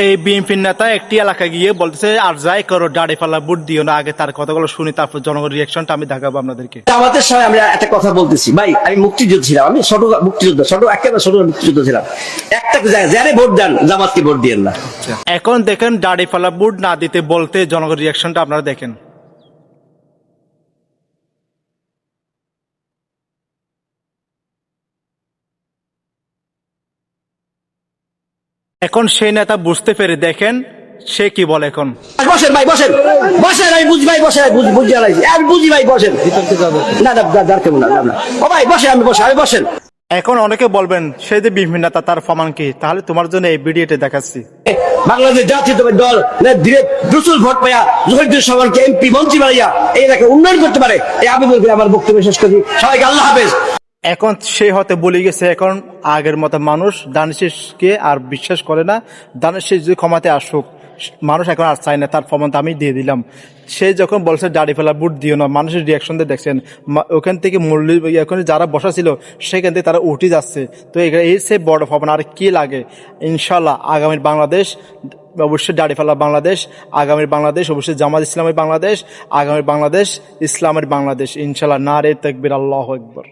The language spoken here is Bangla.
এই বিএনপির নেতা একটি এলাকায় গিয়ে বলতেছে আর যাই করো দাড়িপাল্লা ভোট দিও না। আগে তার কথাগুলো শুনি, তারপর জনগণের রিয়াকশনটা আমি দেখাবো আপনাদেরকে। আমাদের সময় আমরা একটা কথা বলতেছি ভাই, আমি মুক্তিযোদ্ধা ছিলাম, আমি ছোট মুক্তিযোদ্ধা, একেবারে ছোট মুক্তিযোদ্ধা ছিলাম। একটা যারে ভোট দেন জামাতকে ভোট দিয়েন না। এখন দেখেন দাড়িপাল্লা ভোট না দিতে বলতে জনগণের রিয়াকশনটা আপনারা দেখেন। এখন সেই নেতা বুঝতে পেরে দেখেন সে কি বলে। এখন বসেন ভাই, বসেন বসেন, আমি বুঝি ভাই, বসেন, বুঝি আমি বুঝি ভাই, বসেন। না না দরকার না, ও ভাই বসেন, আমি বসেন। এখন অনেকে বলবেন সেই যে বিভিন্ন নেতা, তার প্রমাণ কি? তাহলে তোমার জন্য এই ভিডিওটা দেখাচ্ছি। বাংলাদেশ জাতীয়তাবাদী দল ধীরে প্রচুর ভোট পাইয়া জহিরুদ্দিন সামালকে এমপি মন্ত্রী বানাইয়া এই এলাকায় উন্নয়ন করতে পারে, এই আবেদন করে আমার বক্তব্য শেষ করি। সবাইকে আল্লাহ হাফেজ। এখন সে হতে বলে গেছে, এখন আগের মতো মানুষ দানিশকে আর বিশ্বাস করে না। দানিশ যদি ক্ষমাতে আসুক, মানুষ এখন আর চায় না, তার প্রমাণ আমি দিয়ে দিলাম। সে যখন বলছে দাড়ি ফেলা ভোট দিও না, মানুষের রিয়াকশন দিয়ে দেখছেন ওখান থেকে মূল্য, এখন যারা বসা ছিল সেখান থেকে তারা উঠে যাচ্ছে। তো এই সে বড় প্রমাণ আর কি লাগে। ইনশাল্লাহ আগামীর বাংলাদেশ অবশ্যই দাড়ি ফেলা বাংলাদেশ, আগামীর বাংলাদেশ অবশ্যই জামাত ইসলামের বাংলাদেশ, আগামীর বাংলাদেশ ইসলামের বাংলাদেশ ইনশাল্লাহ। নারে তাকবীর, আল্লাহু আকবার।